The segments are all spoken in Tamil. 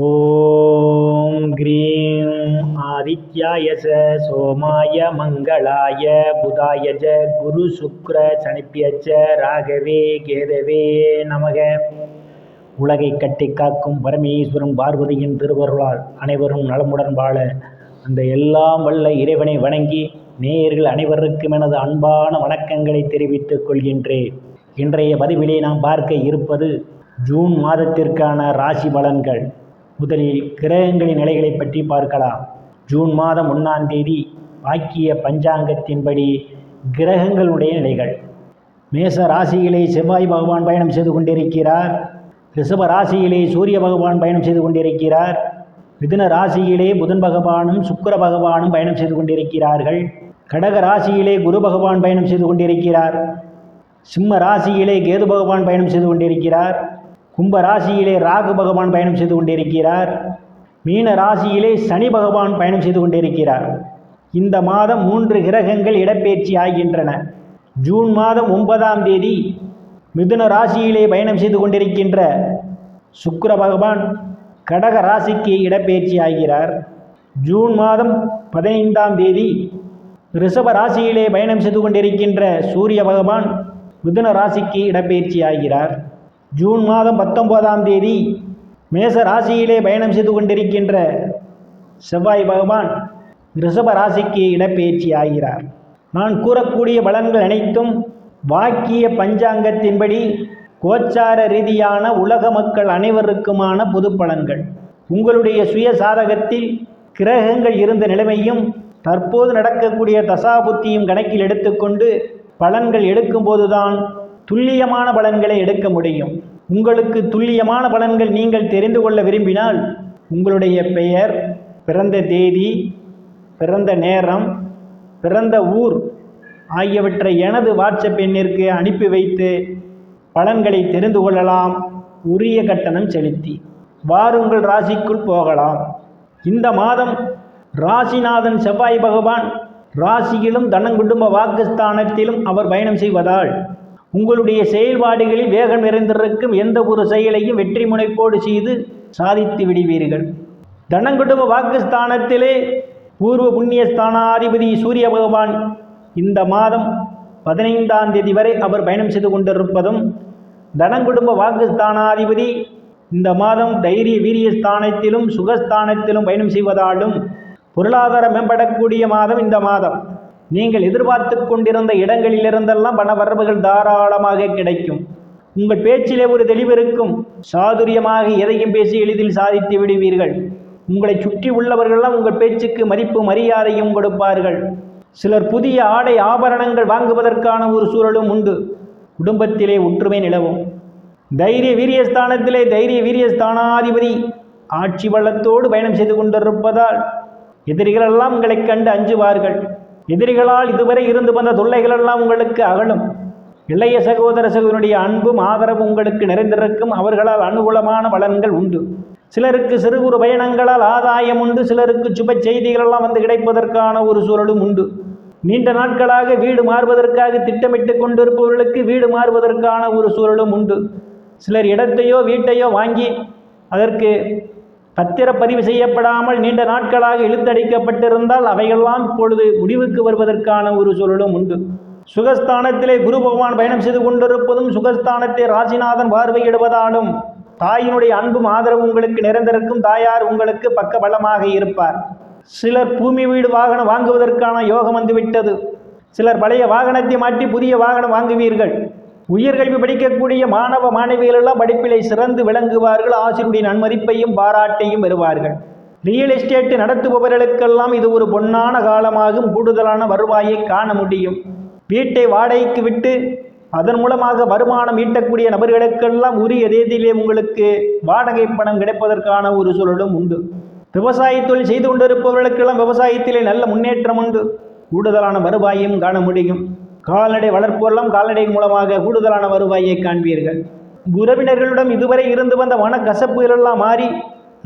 ஓம் க்ரீம் ஆதித்யாய சோமாய மங்களாய புதாய குரு சுக்ர சனிப்பியச்ச ராகவே கேதவே நமக. உலகை கட்டி காக்கும் பரமேஸ்வரன் பார்வதியின் திருவருளால் அனைவரும் நலமுடன் வாழ அந்த எல்லாம் வல்ல இறைவனை வணங்கி நேயர்கள் அனைவருக்கும் எனது அன்பான வணக்கங்களை தெரிவித்துக் கொள்கின்றேன். இன்றைய பதிவிலே நாம் பார்க்க இருப்பது ஜூன் மாதத்திற்கான ராசி பலன்கள். முதலில் கிரகங்களின் நிலைகளை பற்றி பார்க்கலாம். ஜூன் மாதம் 1ஆம் தேதி வாக்கிய பஞ்சாங்கத்தின்படி கிரகங்களுடைய நிலைகள். மேச ராசியிலே செவ்வாய் பகவான் பயணம் செய்து கொண்டிருக்கிறார். ரிஷப ராசியிலே சூரிய பகவான் பயணம் செய்து கொண்டிருக்கிறார். மிதுன ராசியிலே புதன் பகவானும் சுக்கிர பகவானும் பயணம் செய்து கொண்டிருக்கிறார்கள். கடக ராசியிலே குரு பகவான் பயணம் செய்து கொண்டிருக்கிறார். சிம்ம ராசியிலே கேது பகவான் பயணம் செய்து கொண்டிருக்கிறார். கும்ப ராசியிலே ராகு பகவான் பயணம் செய்து கொண்டிருக்கிறார். மீன ராசியிலே சனி பகவான் பயணம் செய்து கொண்டிருக்கிறார். இந்த மாதம் 3 கிரகங்கள் இடப்பெயர்ச்சி ஆகின்றன. ஜூன் மாதம் 9ஆம் தேதி மிதுன ராசியிலே பயணம் செய்து கொண்டிருக்கின்ற சுக்கிர பகவான் கடக ராசிக்கு இடப்பெயர்ச்சி ஆகிறார். ஜூன் மாதம் 15ஆம் தேதி ரிஷப ராசியிலே பயணம் செய்து கொண்டிருக்கின்ற சூரிய பகவான் மிதுன ராசிக்கு இடப்பெயர்ச்சி ஆகிறார். ஜூன் மாதம் 19ஆம் தேதி மேச ராசியிலே பயணம் செய்து கொண்டிருக்கின்ற செவ்வாய் பகவான் ரிஷப ராசிக்கு இடப்பெயர்ச்சி ஆகிறார். நான் கூறக்கூடிய பலன்கள் அனைத்தும் வாக்கிய பஞ்சாங்கத்தின்படி கோச்சார ரீதியான உலக மக்கள் அனைவருக்குமான பொது பலன்கள். உங்களுடைய சுய சாதகத்தில் கிரகங்கள் இருந்த நிலைமையும் தற்போது நடக்கக்கூடிய தசாபுத்தியும் கணக்கில் எடுத்துக்கொண்டு பலன்கள் எடுக்கும்போதுதான் துல்லியமான பலன்களை எடுக்க முடியும். உங்களுக்கு துல்லியமான பலன்கள் நீங்கள் தெரிந்து கொள்ள விரும்பினால் உங்களுடைய பெயர், பிறந்த தேதி, பிறந்த நேரம், பிறந்த ஊர் ஆகியவற்றை எனது வாட்ஸ்அப் எண்ணிற்கு அனுப்பி வைத்து பலன்களை தெரிந்து கொள்ளலாம். உரிய கட்டணம் செலுத்தி வாருங்கள் ராசிக்குள் போகலாம். இந்த மாதம் ராசிநாதன் செவ்வாய் பகவான் ராசியிலும் தனங்குடும்ப வாக்குஸ்தானத்திலும் அவர் பயணம் செய்வதால் உங்களுடைய செயல்பாடுகளில் வேகம் நிறைந்திருக்கும் எந்த ஒரு செயலையும் வெற்றி முனைப்போடு செய்து சாதித்து விடுவீர்கள். தனங்குடும்ப வாக்குஸ்தானத்திலே பூர்வ புண்ணிய ஸ்தானாதிபதி சூரிய பகவான் இந்த மாதம் 15ஆம் தேதி வரை அவர் பயணம் செய்து கொண்டிருப்பதும், தனங்குடும்ப வாக்குஸ்தானாதிபதி இந்த மாதம் தைரிய வீரிய ஸ்தானத்திலும் சுகஸ்தானத்திலும் பயணம் செய்வதாலும் பொருளாதாரம் மேம்படக்கூடிய மாதம் இந்த மாதம். நீங்கள் எதிர்பார்த்து கொண்டிருந்த இடங்களிலிருந்தெல்லாம் பண வரவுகள் தாராளமாக கிடைக்கும். உங்கள் பேச்சிலே ஒரு தெளிவு இருக்கும். சாதுரியமாக எதையும் பேசி எளிதில் சாதித்து விடுவீர்கள். உங்களை சுற்றி உள்ளவர்களெல்லாம் உங்கள் பேச்சுக்கு மதிப்பு மரியாதையும் கொடுப்பார்கள். சிலர் புதிய ஆடை ஆபரணங்கள் வாங்குவதற்கான ஒரு சூழலும் உண்டு. குடும்பத்திலே ஒற்றுமை நிலவும். தைரிய வீரியஸ்தானத்திலே தைரிய வீரியஸ்தானாதிபதி ஆட்சி பலத்தோடு பயணம் செய்து கொண்டிருப்பதால் எதிரிகளெல்லாம் உங்களை கண்டு அஞ்சுவார்கள். எதிரிகளால் இதுவரை இருந்து வந்த தொல்லைகளெல்லாம் உங்களுக்கு அகலும். இளைய சகோதர சகோதரனுடைய அன்பும் ஆதரவும் உங்களுக்கு நிறைந்திருக்கும். அவர்களால் அனுகூலமான பலன்கள் உண்டு. சிலருக்கு சிறு குறு பயணங்களால் ஆதாயம் உண்டு. சிலருக்கு சுப செய்திகளெல்லாம் வந்து கிடைப்பதற்கான ஒரு சூழலும் உண்டு. நீண்ட நாட்களாக வீடு மாறுவதற்காக திட்டமிட்டு கொண்டிருப்பவர்களுக்கு வீடு மாறுவதற்கான ஒரு சூழலும் உண்டு. சிலர் இடத்தையோ வீட்டையோ வாங்கி அதற்கு பத்திரப்பதிவு செய்யப்படாமல் நீண்ட நாட்களாக இழுத்தடிக்கப்பட்டிருந்தால் அவைகளெல்லாம் இப்பொழுது முடிவுக்கு வருவதற்கான ஒரு சூழலும் உண்டு. சுகஸ்தானத்திலே குரு பகவான் பயணம் செய்து கொண்டிருப்பதும், சுகஸ்தானத்தை ராசிநாதன் பார்வையிடுவதாலும் தாயினுடைய அன்பும் ஆதரவும் உங்களுக்கு நிறைந்திருக்கும். தாயார் உங்களுக்கு பக்க பலமாக இருப்பார். சிலர் பூமி வீடு வாகனம் வாங்குவதற்கான யோகம் வந்துவிட்டது. சிலர் பழைய வாகனத்தை மாற்றி புதிய வாகனம் வாங்குவீர்கள். உயர்கல்வி படிக்கக்கூடிய மாணவ மாணவிகளெல்லாம் படிப்பிலே சிறந்து விளங்குவார்கள். ஆசிரியருடைய நன்மதிப்பையும் பாராட்டையும் பெறுவார்கள். ரியல் எஸ்டேட் நடத்துபவர்களுக்கெல்லாம் இது ஒரு பொன்னான காலமாகும். கூடுதலான வருவாயை காண முடியும். வீட்டை வாடகைக்கு விட்டு அதன் மூலமாக வருமானம் ஈட்டக்கூடிய நபர்களுக்கெல்லாம் உரிய தேதியிலே உங்களுக்கு வாடகை பணம் கிடைப்பதற்கான ஒரு சூழலும் உண்டு. விவசாய தொழில் செய்து கொண்டிருப்பவர்களுக்கெல்லாம் விவசாயத்திலே நல்ல முன்னேற்றம் உண்டு. கூடுதலான வருவாயும் காண முடியும். கால்நடை வளர்ப்போரெல்லாம் கால்நடை மூலமாக கூடுதலான வருவாயை காண்பீர்கள். உறவினர்களிடம் இதுவரை இருந்து வந்த மனக்கசப்புகளெல்லாம் மாறி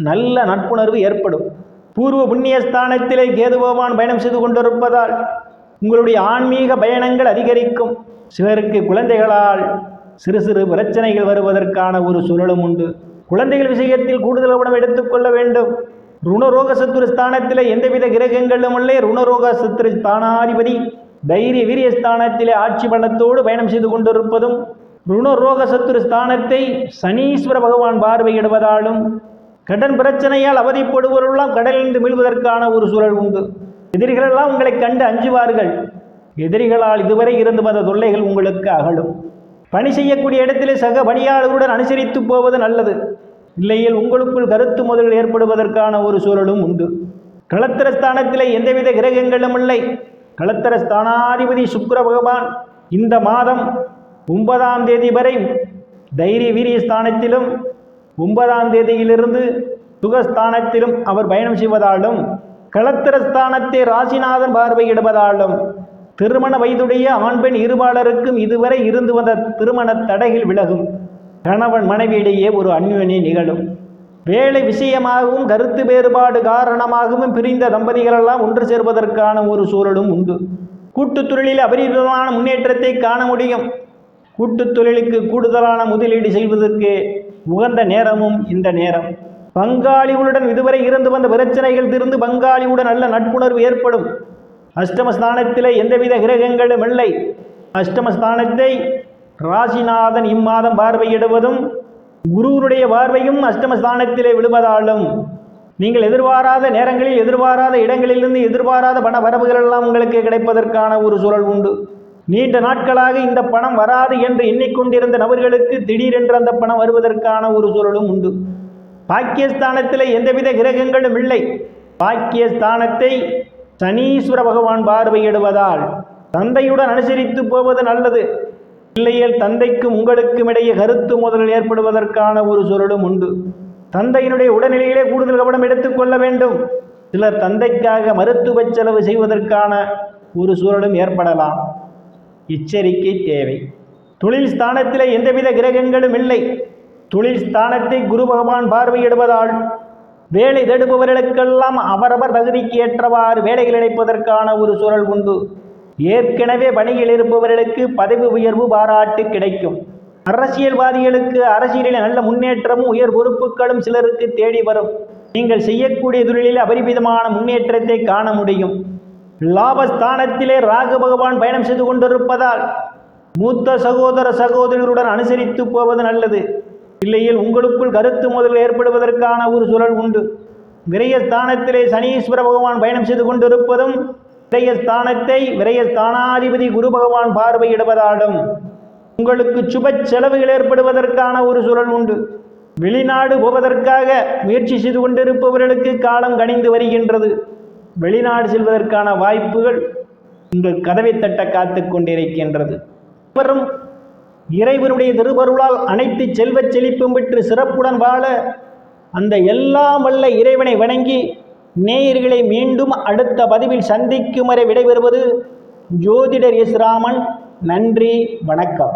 நல்ல நட்புணர்வு ஏற்படும். பூர்வ புண்ணியஸ்தானத்திலே கேது பகவான் பயணம் செய்து கொண்டிருப்பதால் உங்களுடைய ஆன்மீக பயணங்கள் அதிகரிக்கும். சிலருக்கு குழந்தைகளால் சிறு சிறு பிரச்சனைகள் வருவதற்கான ஒரு சூழலும் உண்டு. குழந்தைகள் விஷயத்தில் கூடுதல் கவனம் எடுத்துக்கொள்ள வேண்டும். ருணரோக சத்துரு ஸ்தானத்தில் எந்தவித கிரகங்களும் இல்லை. ருணரோக சத்துரு ஸ்தானாதிபதி தைரிய வீரிய ஸ்தானத்திலே ஆட்சி பலத்தோடு பயணம் செய்து கொண்டிருப்பதும், ருணரோக சத்துரு ஸ்தானத்தை சனீஸ்வர பகவான் பார்வையிடுவதாலும் கடன் பிரச்சனையால் அவதிப்படுவவர்களெல்லாம் கடலிலிருந்து மீள்வதற்கான ஒரு சூழல் உண்டு. எதிரிகளெல்லாம் உங்களை கண்டு அஞ்சுவார்கள். எதிரிகளால் இதுவரை இருந்து வந்த தொல்லைகள் உங்களுக்கு அகலும். பணி செய்யக்கூடிய இடத்திலே சக பணியாளர்களுடன் அனுசரித்து போவது நல்லது. இல்லையில் உங்களுக்குள் கருத்து முதல் ஏற்படுவதற்கான ஒரு சூழலும் உண்டு. களத்திர ஸ்தானத்திலே எந்தவித கிரகங்களும் இல்லை. களத்திர ஸ்தானாதிபதி சுக்கிர பகவான் இந்த மாதம் 9ஆம் தேதி வரை தைரிய வீரிய ஸ்தானத்திலும் 9ஆம் தேதியிலிருந்து சுகஸ்தானத்திலும் அவர் பயணம் செய்வதாலும், களத்திர ஸ்தானத்தை ராசிநாதன் பார்வையிடுவதாலும் திருமண வயதுடைய ஆண் பெண் இருபாலருக்கும் இதுவரை இருந்து வந்த திருமண தடைகள் விலகும். கணவன் மனைவியிடையே ஒரு அந்யோன்யம் நிகழும். வேலை விஷயமாகவும் கருத்து வேறுபாடு காரணமாகவும் பிரிந்த தம்பதிகளெல்லாம் ஒன்று சேர்வதற்கான ஒரு சூழலும் உண்டு. கூட்டுத் தொழிலில் அபரிதமான முன்னேற்றத்தை காண முடியும். கூட்டுத் தொழிலுக்கு கூடுதலான முதலீடு செய்வதற்கு உகந்த நேரமும் இந்த நேரம். பங்காளிகளுடன் இதுவரை இருந்து வந்த பிரச்சனைகள் தீர்ந்து பங்காளியுடன் நல்ல நட்புணர்வு ஏற்படும். அஷ்டமஸ்தானத்திலே எந்தவித கிரகங்களும் இல்லை. அஷ்டமஸ்தானத்தை ராசிநாதன் இம்மாதம் பார்வையிடுவதும் குருவுடைய பார்வையும் அஷ்டமஸ்தானத்திலே விழுவதாலும் நீங்கள் எதிர்பாராத நேரங்களில் எதிர்பாராத இடங்களிலிருந்து எதிர்பாராத பண வரவுகள் எல்லாம் உங்களுக்கு கிடைப்பதற்கான ஒரு சூழல் உண்டு. நீண்ட நாட்களாக இந்த பணம் வராது என்று எண்ணிக்கொண்டிருந்த நபர்களுக்கு திடீரென்று அந்த பணம் வருவதற்கான ஒரு சூழலும் உண்டு. பாக்கியஸ்தானத்தில் எந்தவித கிரகங்களும் இல்லை. பாக்கியஸ்தானத்தை சனீஸ்வர பகவான் பார்வையிடுவதால் தந்தையுடன் அனுசரித்து போவது நல்லது. இல்லையில் தந்தைக்கும் உங்களுக்கும் இடையே கருத்து மோதல் ஏற்படுவதற்கான ஒரு சூழலும் உண்டு. தந்தையினுடைய உடல்நிலையிலே கூடுதல் கவனம் எடுத்துக்கொள்ள வேண்டும். சிலர் தந்தைக்காக மருத்துவ செலவு செய்வதற்கான ஒரு சூழலும் ஏற்படலாம். எச்சரிக்கை தேவை. தொழில் ஸ்தானத்தில் எந்தவித கிரகங்களும் இல்லை. தொழில் ஸ்தானத்தை குரு பகவான் பார்வையிடுவதால் வேலை தேடுபவர்களுக்கெல்லாம் அவரவர் தகுதிக்கு ஏற்றவாறு வேலைகள் கிடைப்பதற்கான ஒரு சூழல் உண்டு. ஏற்கனவே பணியில் இருப்பவர்களுக்கு பதவி உயர்வு பாராட்டு கிடைக்கும். அரசியல்வாதிகளுக்கு அரசியலில் நல்ல முன்னேற்றமும் உயர் பொறுப்புகளும் சிலருக்கு தேடி வரும். நீங்கள் செய்யக்கூடிய தொழிலில் அபரிமிதமான முன்னேற்றத்தை காண முடியும். லாபஸ்தானத்திலே ராகு பகவான் பயணம் செய்து கொண்டிருப்பதால் மூத்த சகோதர சகோதரிகளுடன் அனுசரித்து போவது நல்லது. இல்லையில் உங்களுக்குள் கருத்து மோதல் ஏற்படுவதற்கான ஒரு சூழல் உண்டு. விரயஸ்தானத்திலே சனீஸ்வர பகவான் பயணம் செய்து கொண்டிருப்பதும் விரயஸ்தானத்தை விரயஸ்தானாதிபதி குரு பகவான் பார்வையிடுவதாலும் உங்களுக்கு சுப செலவுகள் ஏற்படுவதற்கான ஒரு சூழல் உண்டு. வெளிநாடு போவதற்காக முயற்சி செய்து கொண்டிருப்பவர்களுக்கு காலம் கனிந்து வருகின்றது. வெளிநாடு செல்வதற்கான வாய்ப்புகள் உங்கள் கதவை தட்ட காத்து கொண்டிருக்கின்றது. வரும் இறைவனுடைய திருவருளால் அனைத்து செல்வச் செழிப்பும் பெற்று சிறப்புடன் வாழ அந்த எல்லாம் வல்ல இறைவனை வணங்கி நேயர்களை மீண்டும் அடுத்த பதிவில் சந்திக்கும் வரை விடைபெறுவது ஜோதிடர் எஸ் ராமன். நன்றி, வணக்கம்.